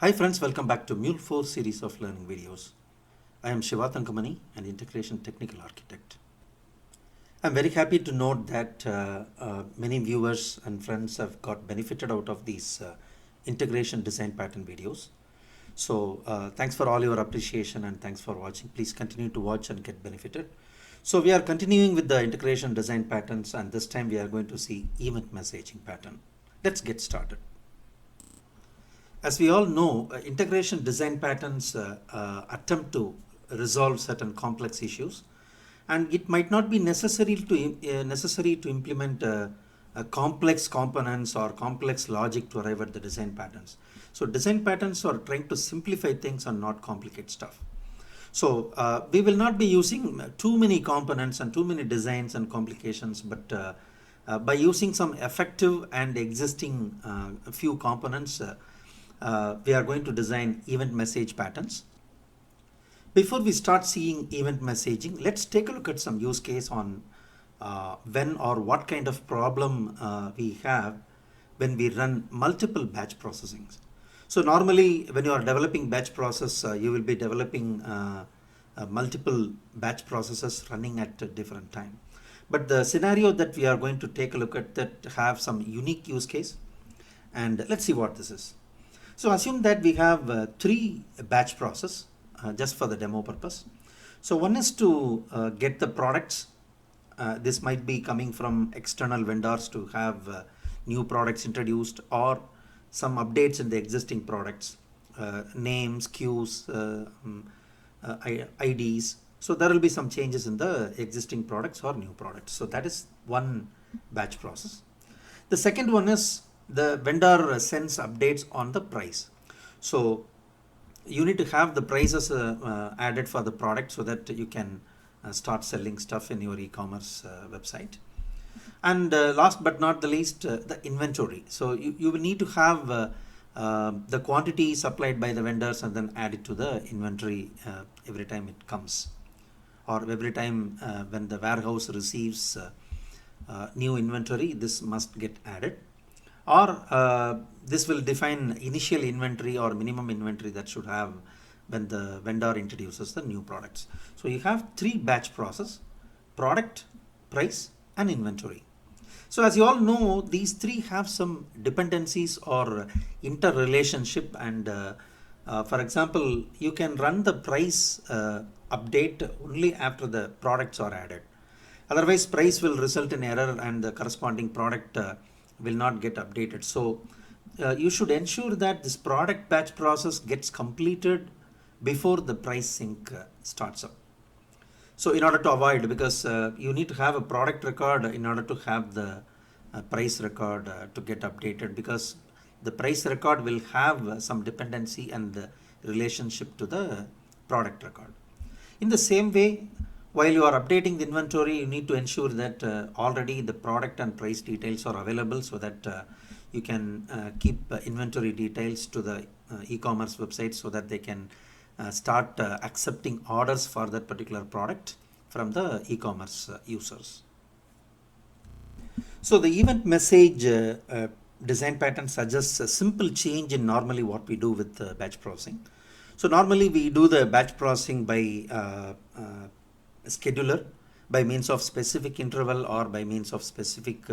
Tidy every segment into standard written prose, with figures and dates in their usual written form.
Hi friends, welcome back to Mule 4 series of learning videos. I am Shiva Thankamani, an integration technical architect. I'm very happy to note that many viewers and friends have got benefited out of these integration design pattern videos. So thanks for all your appreciation and thanks for watching. Please continue to watch and get benefited. So we are continuing with the integration design patterns, and this time we are going to see event messaging pattern. Let's get started. As we all know, integration design patterns attempt to resolve certain complex issues, and it might not be necessary to implement complex components or complex logic to arrive at the design patterns. So design patterns are trying to simplify things and not complicate stuff. So we will not be using too many components and too many designs and complications, but by using some effective and existing few components, we are going to design event message patterns. Before we start seeing event messaging, let's take a look at some use case on when or what kind of problem we have when we run multiple batch processings. So normally when you are developing batch process, you will be developing multiple batch processes running at a different time. But the scenario that we are going to take a look at that have some unique use case, and let's see what this is. So assume that we have three batch process just for the demo purpose. So one is to get the products. This might be coming from external vendors to have new products introduced or some updates in the existing products, names, queues, IDs. So there will be some changes in the existing products or new products. So that is one batch process. The second one is the vendor sends updates on the price. So you need to have the prices added for the product so that you can start selling stuff in your e-commerce website. And last but not the least, the inventory. So you will need to have the quantity supplied by the vendors and then add it to the inventory every time it comes, or every time when the warehouse receives new inventory, this must get added. Or this will define initial inventory or minimum inventory that should have when the vendor introduces the new products. So you have three batch process: product, price, and inventory. So as you all know, these three have some dependencies or interrelationship, and for example, you can run the price update only after the products are added. Otherwise, price will result in error and the corresponding product will not get updated. So you should ensure that this product batch process gets completed before the price sync starts up. So in order to avoid, because you need to have a product record in order to have the price record to get updated, because the price record will have some dependency and the relationship to the product record. In the same way, while you are updating the inventory, you need to ensure that already the product and price details are available so that you can keep inventory details to the e-commerce website so that they can start accepting orders for that particular product from the e-commerce users. So the event message design pattern suggests a simple change in normally what we do with batch processing. So normally we do the batch processing by scheduler by means of specific interval or by means of specific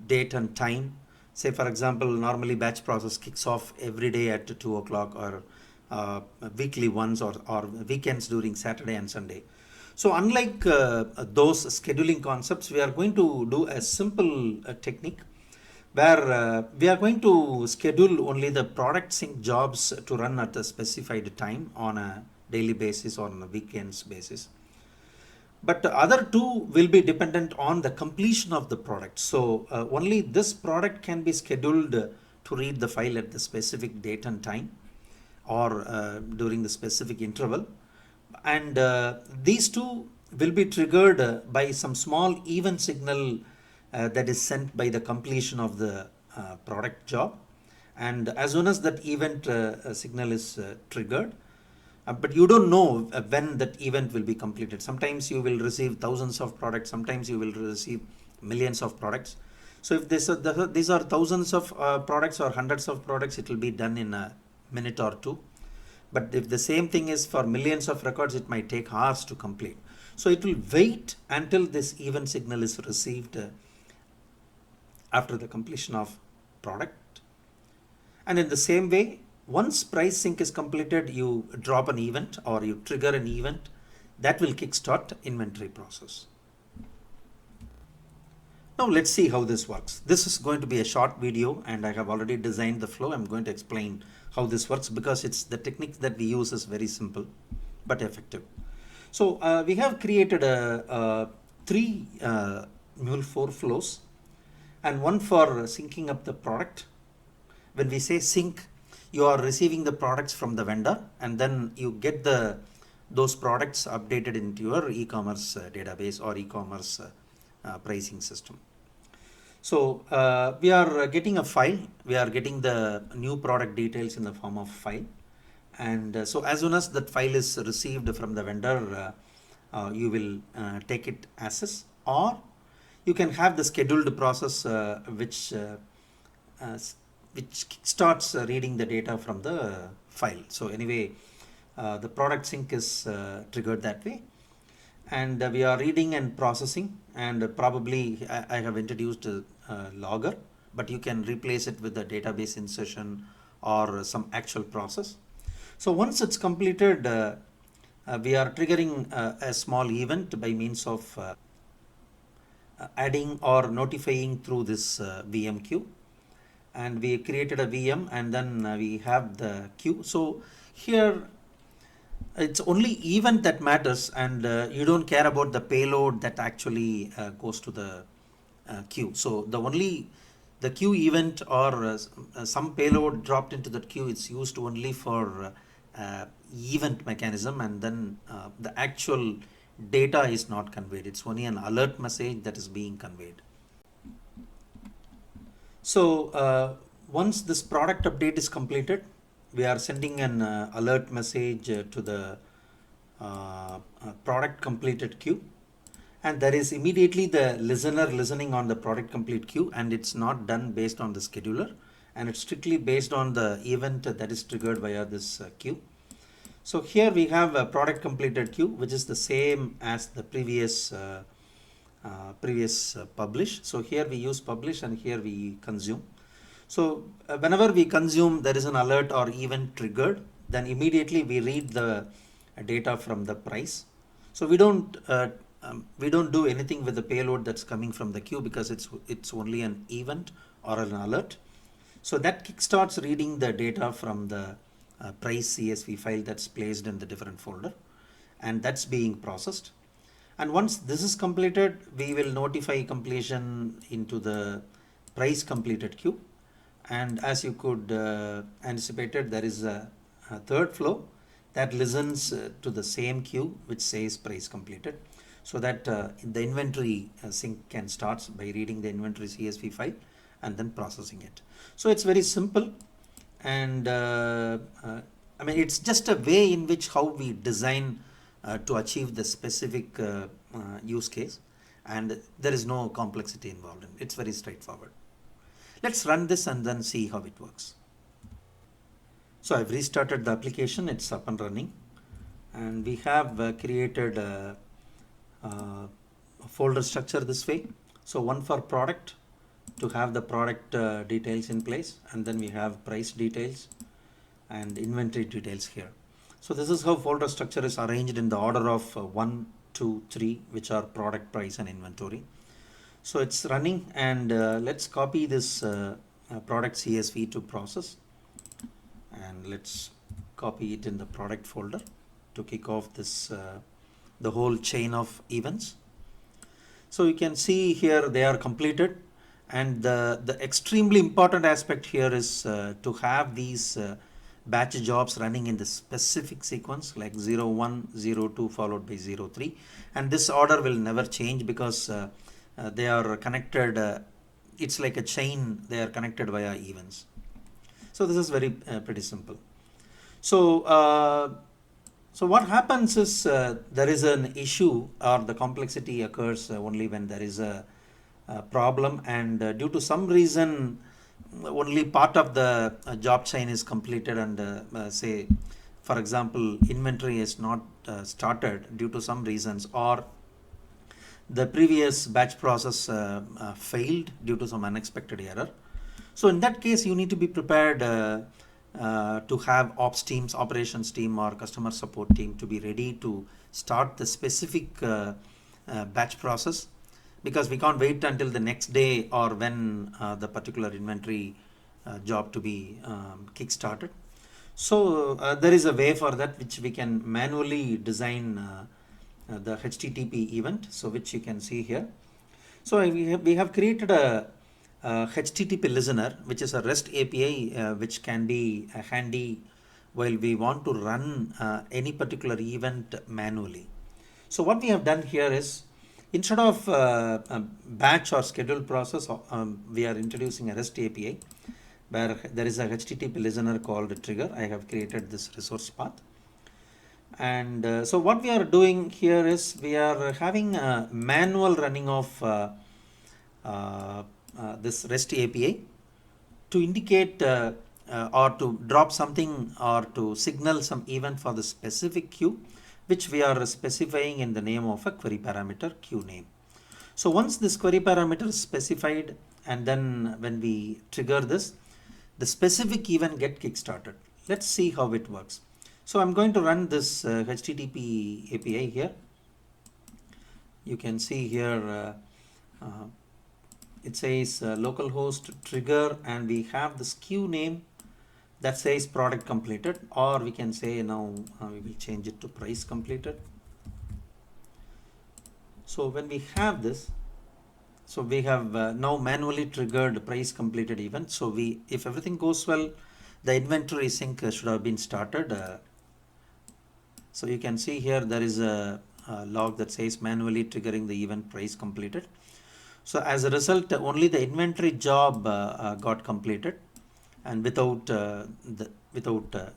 date and time. Say for example, normally batch process kicks off every day at 2 o'clock or weekly once or weekends during Saturday and Sunday. So unlike those scheduling concepts, we are going to do a simple technique where we are going to schedule only the product sync jobs to run at a specified time on a daily basis or on a weekends basis. But the other two will be dependent on the completion of the product. So only this product can be scheduled to read the file at the specific date and time or during the specific interval. And these two will be triggered by some small event signal that is sent by the completion of the product job. And as soon as that event signal is triggered, but you don't know when that event will be completed. Sometimes you will receive thousands of products, sometimes you will receive millions of products. So if these are thousands of products or hundreds of products, it will be done in a minute or two. But if the same thing is for millions of records, it might take hours to complete. So it will wait until this event signal is received after the completion of product. And in the same way, once price sync is completed, you drop an event or you trigger an event that will kickstart inventory process. Now let's see how this works. This is going to be a short video and I have already designed the flow. I'm going to explain how this works because it's the technique that we use is very simple but effective. So we have created three Mule4 flows and one for syncing up the product. When we say sync, you are receiving the products from the vendor and then you get those products updated into your e-commerce database or e-commerce pricing system. So we are getting a file, we are getting the new product details in the form of file. And so as soon as that file is received from the vendor, you will take it as is, or you can have the scheduled process which starts reading the data from the file. So anyway, the product sync is triggered that way. And we are reading and processing, and probably I have introduced a logger, but you can replace it with the database insertion or some actual process. So once it's completed, we are triggering a small event by means of adding or notifying through this VM queue. And we created a VM and then we have the queue. So here it's only event that matters, and you don't care about the payload that actually goes to the queue. So the queue event or some payload dropped into that queue, it's used only for event mechanism, and then the actual data is not conveyed. It's only an alert message that is being conveyed. So once this product update is completed, we are sending an alert message to the product completed queue, and there is immediately the listener listening on the product complete queue, and it's not done based on the scheduler, and it's strictly based on the event that is triggered via this queue. So here we have a product completed queue, which is the same as the previous publish. So here we use publish and here we consume. So whenever we consume, there is an alert or event triggered, then immediately we read the data from the price. So we don't do anything with the payload that's coming from the queue because it's only an event or an alert. So that kickstarts reading the data from the price CSV file that's placed in the different folder, and that's being processed. And once this is completed, we will notify completion into the price completed queue. And as you could anticipate it, there is a third flow that listens to the same queue which says price completed, so that the inventory sync can start by reading the inventory CSV file and then processing it. So it's very simple, and I mean it's just a way in which how we design to achieve the specific use case, and there is no complexity involved in it. It's very straightforward. Let's run this and then see how it works. So I've restarted the application, it's up and running, and we have created a folder structure this way. So one for product, to have the product details in place, and then we have price details and inventory details here. So this is how folder structure is arranged in the order of 1, 2, 3, which are product, price and inventory. So it's running, and let's copy this product CSV to process, and let's copy it in the product folder to kick off this the whole chain of events. So you can see here they are completed, and the extremely important aspect here is to have these batch jobs running in the specific sequence, like 01, 02 followed by 03, and this order will never change because they are connected, it's like a chain, they are connected via events. So this is very pretty simple. So so what happens is there is an issue, or the complexity occurs only when there is a problem, and due to some reason only part of the job chain is completed and say, for example, inventory is not started due to some reasons, or the previous batch process failed due to some unexpected error. So in that case, you need to be prepared to have ops teams, operations team, or customer support team to be ready to start the specific batch process, because we can't wait until the next day or when the particular inventory job to be kick-started. So there is a way for that, which we can manually design the HTTP event, so which you can see here. So we have created a HTTP listener, which is a REST API, which can be handy while we want to run any particular event manually. So what we have done here is, instead of a batch or scheduled process, we are introducing a REST API where there is a HTTP listener called trigger. I have created this resource path. And so what we are doing here is we are having a manual running of this REST API to indicate or to drop something or to signal some event for the specific queue, which we are specifying in the name of a query parameter queue name. So once this query parameter is specified, and then when we trigger this, the specific event get kick-started. Let's see how it works. So I'm going to run this HTTP API here. You can see here it says localhost trigger, and we have this queue name that says product completed, or we can say now we will change it to price completed. So when we have this, so we have now manually triggered price completed event. So if everything goes well, the inventory sync should have been started. So you can see here there is a log that says manually triggering the event price completed. So as a result, only the inventory job got completed, and without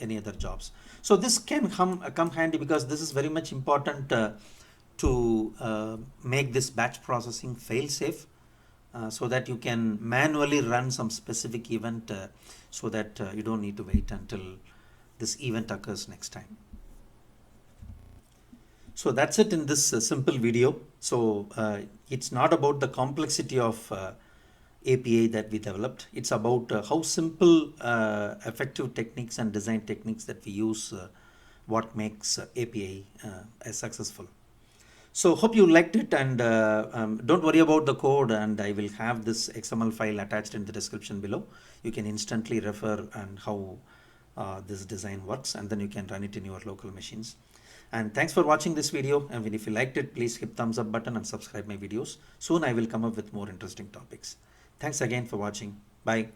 any other jobs. So this can come handy, because this is very much important to make this batch processing fail safe, so that you can manually run some specific event, so that you don't need to wait until this event occurs next time. So that's it in this simple video. So it's not about the complexity of API that we developed. It's about how simple, effective techniques and design techniques that we use, what makes API successful. So hope you liked it, and don't worry about the code, and I will have this XML file attached in the description below. You can instantly refer and how this design works, and then you can run it in your local machines. And thanks for watching this video, and if you liked it, please hit thumbs up button and subscribe my videos. Soon I will come up with more interesting topics. Thanks again for watching. Bye.